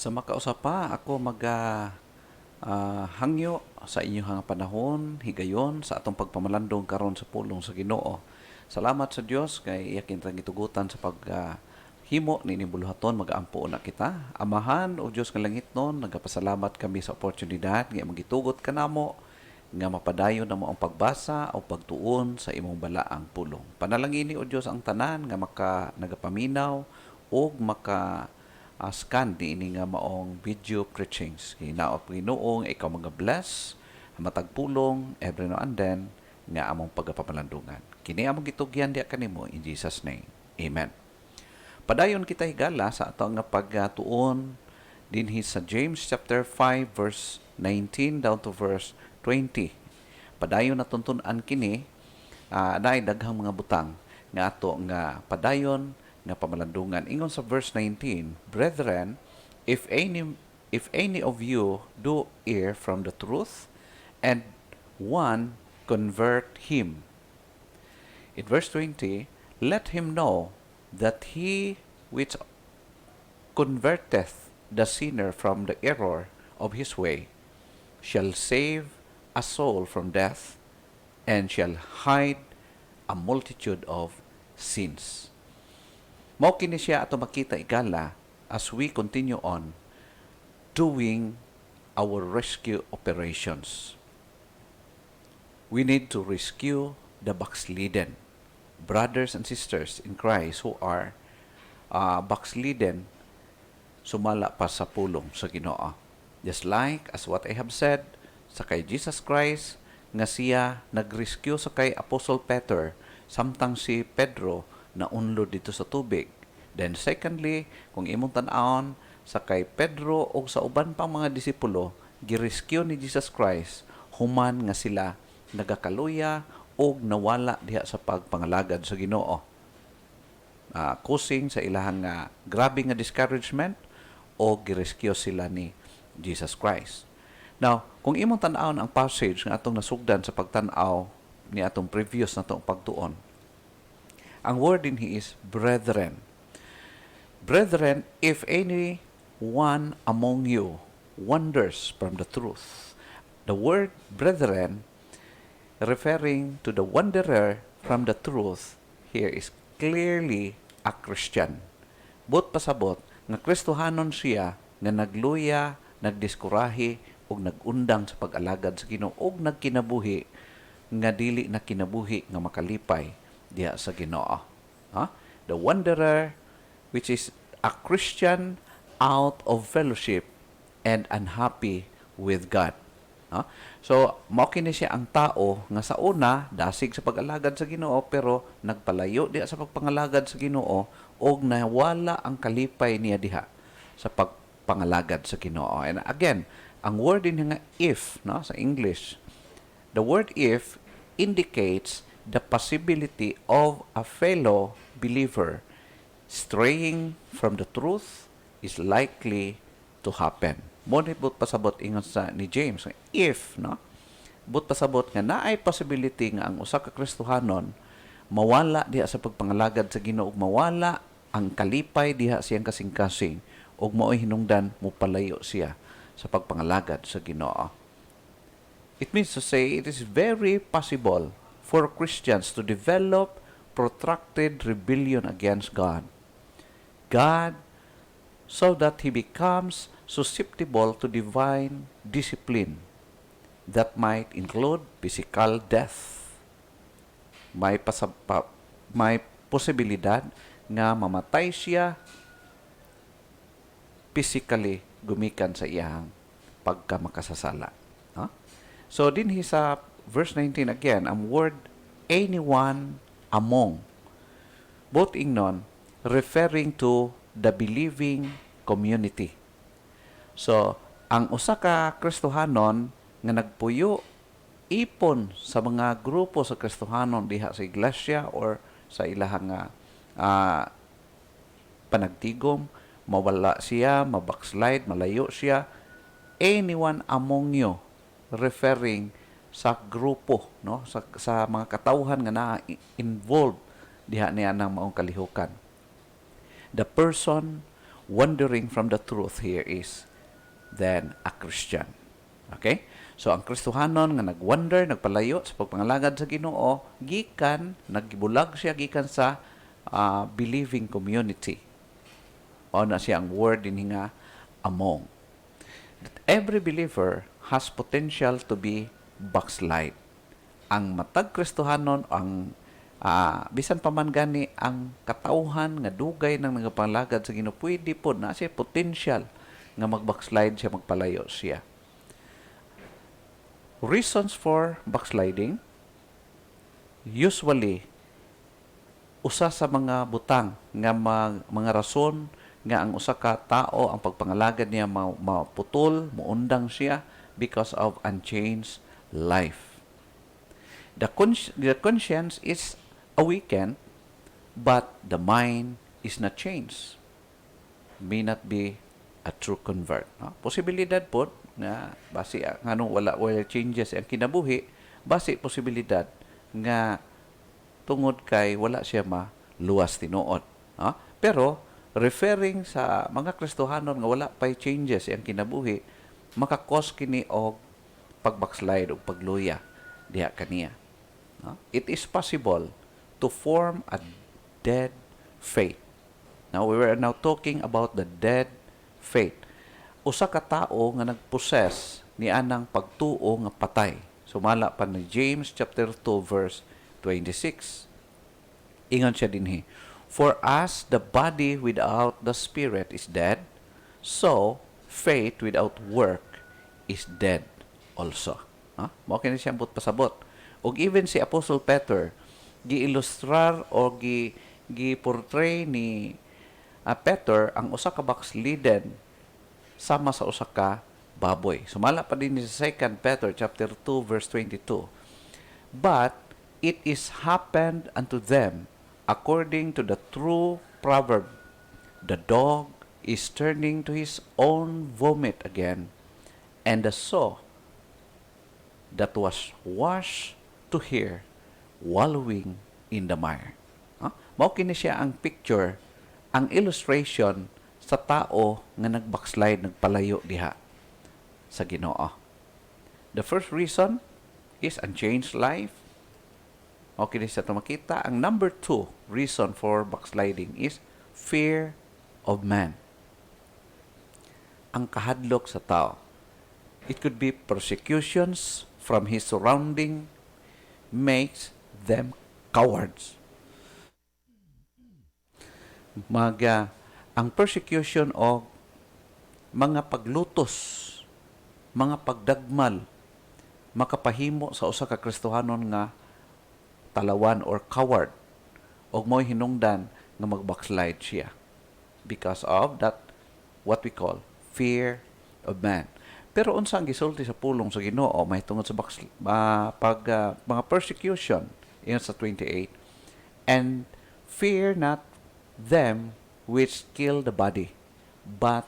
Sa makausapa, ako hangyo sa inyong panahon, higayon, sa atong pagpamalandong karon sa pulong sa Ginoo. Salamat sa Dios kay iyakin tang gitugutan sa himo ni buluhaton magaampo na kita. Amahan o Dios nga langit nun, nagapasalamat kami sa oportunidad nga magitugot kanamo nga mapadayon na mo ang pagbasa o pagtuon sa imong balaang pulong. Panalangini o Dios ang tanan nga nagapaminaw o scan di ini nga maong video preachings. Hinaot Ginoong ikaw mga bless, matagpulong every now and then nga among pagapamalandungan. Kini among gitugyan diya kanimo in Jesus name. Amen. Padayon kita higala sa atong nga pagtuon dinhi sa James chapter 5 verse 19 down to verse 20. Padayon na tuntun-an kini naay daghang mga butang nga ato nga padayon nga pamalandungan. Ingon sa verse 19, Brethren, if any of you do err from the truth, and one convert him. In verse 20, let him know that he which converteth the sinner from the error of his way shall save a soul from death, and shall hide a multitude of sins. Mao kini siya ato makita igala as we continue on doing our rescue operations. We need to rescue the backslidden, brothers and sisters in Christ who are backslidden, sumala pa sa pulong sa Ginoo. Just like as what I have said sa kay Jesus Christ nga siya nag-rescue sa kay Apostle Peter samtang si Pedro na unlod dito sa tubig. Then secondly, kung imong tan-awon sa kay Pedro o sa uban pang mga disipulo, girescue ni Jesus Christ human nga sila nagakaluya o nawala diha sa pagpangalagad sa Ginoo. Kusing sa ilahang grabe nga discouragement o girescue sila ni Jesus Christ. Now, kung imong tan-awon ang passage nga atong nasugdan sa pagtan-aw ni atong previous na itong pagtuon, ang word din is brethren. Brethren, if any one among you wanders from the truth. The word brethren, referring to the wanderer from the truth, here is clearly a Christian. But pasabot, nga Kristohanon siya, nga nagluya, nagdiskurahi, o nagundang sa pag-alagad sa Ginoo, o nagkinabuhi, nga dili na kinabuhi, nga makalipay, diha sa Ginoo. The wanderer, which is a Christian out of fellowship and unhappy with God. So, mao kini siya ang tao nga sa una dasig sa pag-alagad sa Ginoo pero nagpalayo diha sa pagpangalagad sa Ginoo og nawala ang kalipay niya diha sa pagpangalagad sa Ginoo. And again, ang word din nga if, sa English, the word if indicates the possibility of a fellow believer straying from the truth is likely to happen. Monit but pasabot ingon sa ni James, if, but pasabot nga naay possibility nga ang usa ka Kristohanon mawala diha sa pagpangalagad sa Ginoo ug mawala ang kalipay diha siyang kasing-kasing ug mao'y hinungdan mo palayo siya sa pagpangalagad sa Ginoo. It means to say it is very possible for Christians to develop protracted rebellion against God, so that he becomes susceptible to divine discipline that might include physical death. May posibilidad nga mamatay siya physically gumikan sa iyang pagkamakasasala. So dinhi sa verse 19 again, ang word anyone among, both ingnon referring to the believing community. So, ang usa ka Kristohanon nga nagpuyo ipon sa mga grupo sa Kristohanon diha sa iglesia or sa ilahang panagtigom, mawala siya, mabackslide, malayo siya, anyone among you, referring sa grupo, sa mga katawhan nga na-involved diha niya ng maong kalihukan. The person wandering from the truth here is then a Christian. Okay? So ang Kristohanon nga nagwander, nagpalayo sa pagpangalagad sa Ginoo, nagbulag siya gikan sa believing community. O na siya ang word din nga among. That every believer has potential to be backslide. Ang matag Kristohanon, ang bisan pa man gani ang katauhan nga dugay ng nagapangalagad sa Ginoo, pwede po na siya potential nga mag-backslide siya, magpalayo siya. Reasons for backsliding, usually usa sa mga butang nga mga rason nga ang usa ka tao ang pagpangalagad niya maputol, muundang siya because of unchanged life. The conscience is awakened, but the mind is not changed. May not be a true convert. No? Posibilidad po nga base nganong wala changes ang kinabuhi, base posibilidad nga tungod kay wala siya maluwas tinuod. No? Pero referring sa mga Kristohanon nga wala pay changes ang kinabuhi, makakos kini og pagbackslide o pagluya diha kaniya. No? It is possible to form a dead faith. Now, we are now talking about the dead faith. Usa ka tao nga nagpossess ni anang pagtuo nga patay. Sumala pa ni James chapter 2 verse 26. Ingon siya dinhi, for as the body without the spirit is dead, so faith without work is dead also. Mao kini siya ambot pasabot. Og even si Apostle Peter gi-illustrar o gi-portray ni Peter ang usa ka backslidden sama sa usa ka baboy. Sumala pa din sa 2 Peter chapter 2 verse 22. But it is happened unto them according to the true proverb, the dog is turning to his own vomit again, and the sow that was washed to hear wallowing in the mire. Mao kini siya ang picture, ang illustration sa tao nga nag-backslide, nagpalayo diha sa Ginoo. The first reason is unchanged life. Okay, sa ito makita. Ang number 2 reason for backsliding is fear of man. Ang kahadlok sa tao. It could be persecutions from his surrounding makes them cowards. Ang persecution o mga paglutos, mga pagdagmal, makapahimo sa usa ka Kristohanon nga talawan or coward, og mo'y hinungdan nga mag-backslide siya because of that what we call fear of man. Pero unsa ang gisulti sa pulong sa Ginoo may tungod sa mga persecution iyon sa 28, and fear not them which kill the body, but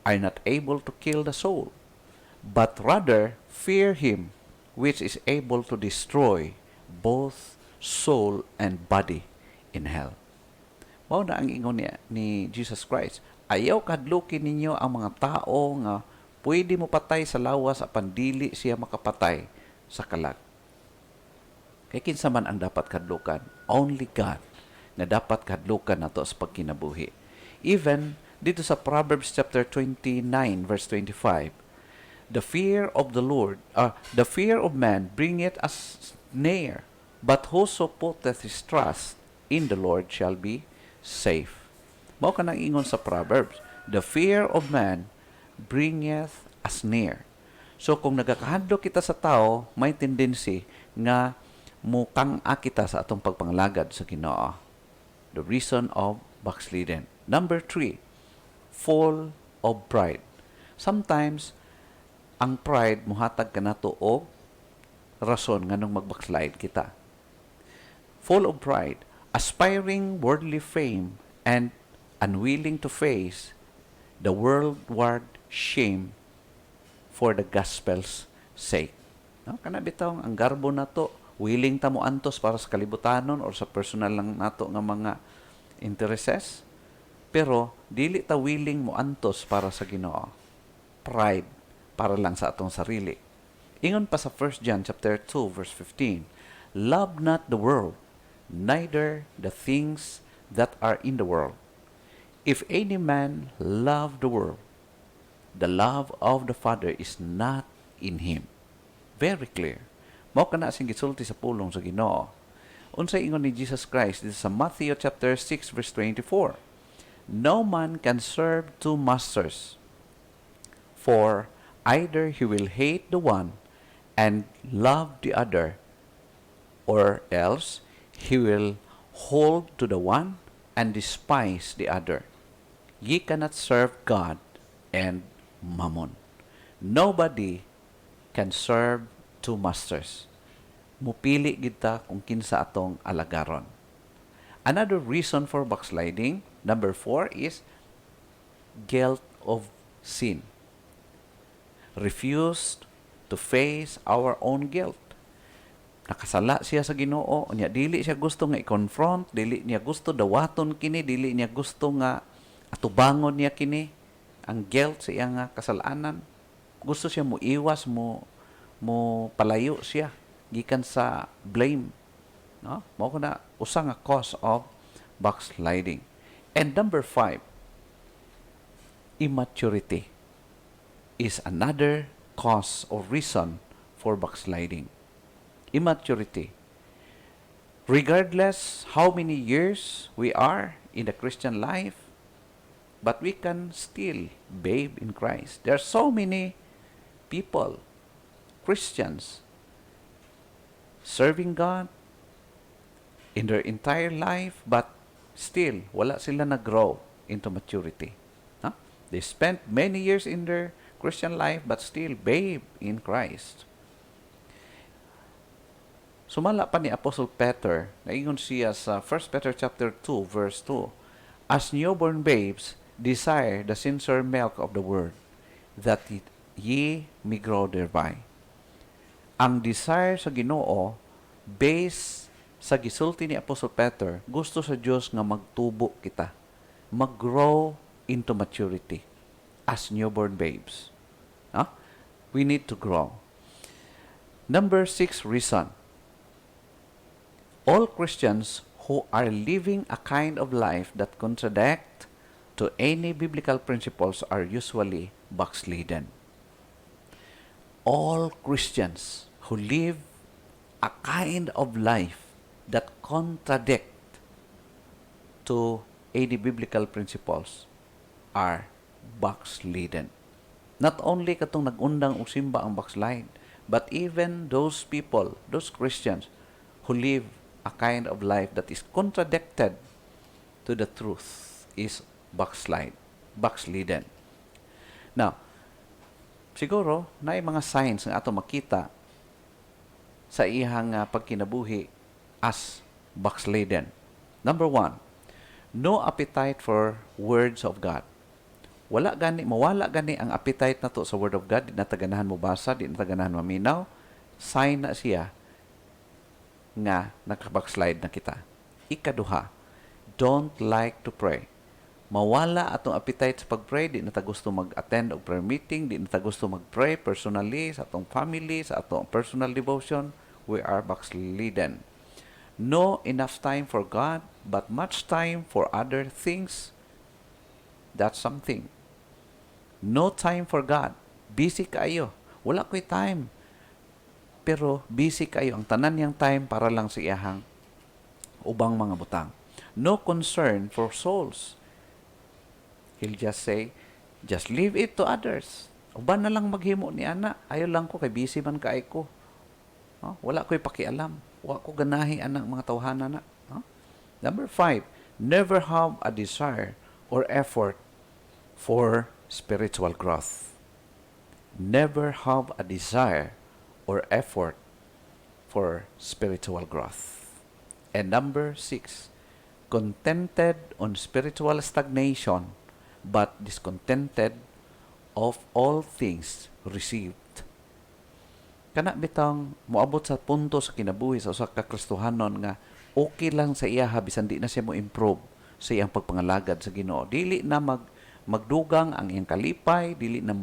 are not able to kill the soul, but rather fear him which is able to destroy both soul and body in hell. Mao na ang ingon ni Jesus Christ. Ayaw kadlukin ninyo ang mga tao nga pwede mo patay sa lawas apan dili siya makapatay sa kalag. Kay kinsa man ang dapat kadlukan? Only God na dapat kadlukan nato sa pagkinabuhi. Even dito sa Proverbs chapter 29 verse 25, the fear of the Lord, the fear of man bringeth a snare, but whoso putteth his trust in the Lord shall be safe. Mao ka nang ingon sa Proverbs, the fear of man bringeth a snare. So kung nagakahandlo kita sa tao, may tendency nga mukang-a kita sa atong pagpangalagad sa Ginoo. The reason of backsliding. Number 3, fall of pride. Sometimes ang pride muhatag kanato og rason nganong mag-backslide kita. Fall of pride, aspiring worldly fame and unwilling to face the worldward shame for the gospel's sake. No? Kana bitaw ang garbo nato, willing ta mo antos para sa kalibutanon or sa personal lang nato nga mga interests. Pero dili ta willing mo antos para sa Ginoo. Pride para lang sa atong sarili. Ingon pa sa 1 John chapter 2 verse 15, love not the world, neither the things that are in the world. If any man love the world, the love of the Father is not in him. Very clear. Mao kana sing gisulti sa pulong sa Ginoo. Unsay ingon ni Jesus Christ dito sa Matthew chapter 6 verse 24. No man can serve two masters, for either he will hate the one and love the other, or else he will hold to the one and despise the other. Ye cannot serve God and mammon. Nobody can serve two masters. Mupili kita kung kinsa atong alagaron. Another reason for backsliding, number 4, is guilt of sin. Refused to face our own guilt. Nakasala siya sa Ginoo, niya dili siya gusto nga i-confront, dili niya gusto dawaton kini, dili niya gusto nga atubangon niya kini ang guilt sa iyang kasalanan. Gusto siya mo iwas, mo palayo siya gikan sa blame. No? Mao ko na usa nga cause of backsliding. And number 5, immaturity is another cause or reason for backsliding. Immaturity. Regardless how many years we are in the Christian life, but we can still babe in Christ. There are so many people, Christians, serving God in their entire life, but still, wala sila nag-grow into maturity. Huh? They spent many years in their Christian life, but still babe in Christ. Sumala pa ni Apostle Peter, naingon siya sa 1 Peter chapter 2, verse 2, as newborn babes, desire the sincere milk of the word, that ye may grow thereby. Ang desire sa Ginoo, based sa gisulti ni Apostle Peter, gusto sa Dios nga magtubo kita, mag-grow into maturity as newborn babes. Huh? We need to grow. Number 6 reason. All Christians who are living a kind of life that contradict to any biblical principles are usually backslidden. All Christians who live a kind of life that contradict to any biblical principles are backslidden. Not only katong nag-undang o simba ang backslide, but even those people, those Christians who live a kind of life that is contradicted to the truth is backslidden. Now, siguro na mga signs nga ato makita sa iyang pagkinabuhi as backslidden. Number 1, no appetite for words of God. Mawala gani ang appetite nato sa word of God, di na taganahan mo basa, di na taganahan maminaw. Sign na siya nga nakabackslide na kita. Ikaduha, don't like to pray. Mawala atong appetite sa pag-pray, di na ta gusto mag-attend og prayer meeting, di na ta gusto mag-pray personally sa atong family, sa atong personal devotion. We are backslidden. No enough time for God, but much time for other things. That's something. No time for God. Busy kayo. Wala ko'y time. Pero busy kayo. Ang tanan niyang time para lang sa iyahang ubang mga butang. No concern for souls. He'll just say, just leave it to others. Uban na lang maghimo ni ana. Ayaw lang ko, kay busy man kaay ko. Wala ko'y pakialam. Wala ko ganahi anang mga tawhana na. Number 5, never have a desire or effort for spiritual growth. Never have a desire or effort for spiritual growth. And number 6, contented on spiritual stagnation, but discontented of all things received. Kana bitang moabot sa punto sa kinabuhi sa usa ka Kristohanon nga okay lang sa iya bisan di na siya mo improve, sa iyang pagpangalagad sa Ginoo. Dili na magdugang ang iyang kalipay, dili na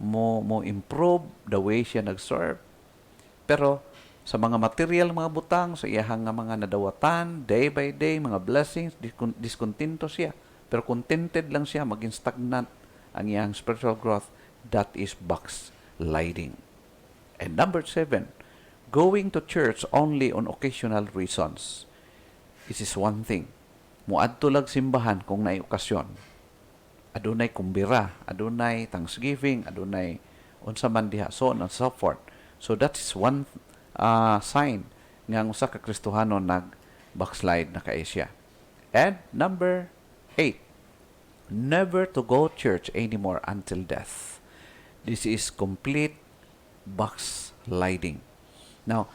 mo improve the way siya nag-serve. Pero sa mga material mga butang, sa iyang mga nadawatan, day by day, mga blessings, diskontento siya. Pero contented lang siya, maging stagnant ang iyang spiritual growth. That is backsliding. And number 7, going to church only on occasional reasons. This is one thing. Muadto lag simbahan kung naay okasyon. Adunay kumbira, adunay Thanksgiving, adunay unsa man diha, so on and so forth. So that is one sign nga ang usa ka Kristohano nag-backslide na kay siya. And number 8, never to go church anymore until death. This is complete backsliding. Now,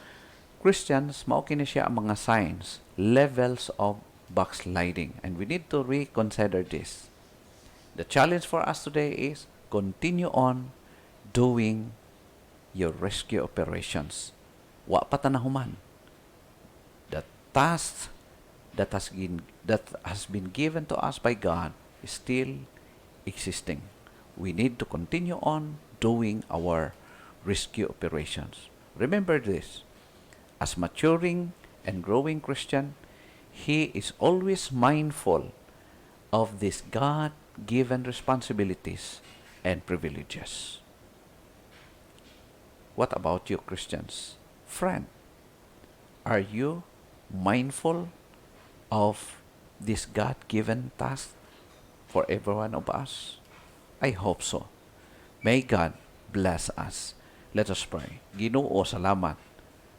Christians, mao kini siya ang mga signs, levels of backsliding. And we need to reconsider this. The challenge for us today is continue on doing your rescue operations. Wa pa tanahuman. The task that has been given to us by God is still existing. We need to continue on doing our rescue operations. Remember this, as maturing and growing Christian, he is always mindful of these God-given responsibilities and privileges. What about you, Christians? Friend, are you mindful of this God-given task for every one of us? I hope so. May God bless us. Let us pray. Ginoo, salamat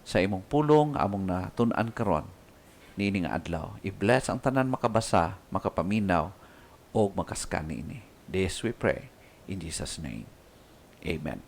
sa imong pulong among natun-an karon niini nga adlaw. I-bless ang tanan makabasa, makapaminaw o makaskan niini. This we pray in Jesus' name. Amen.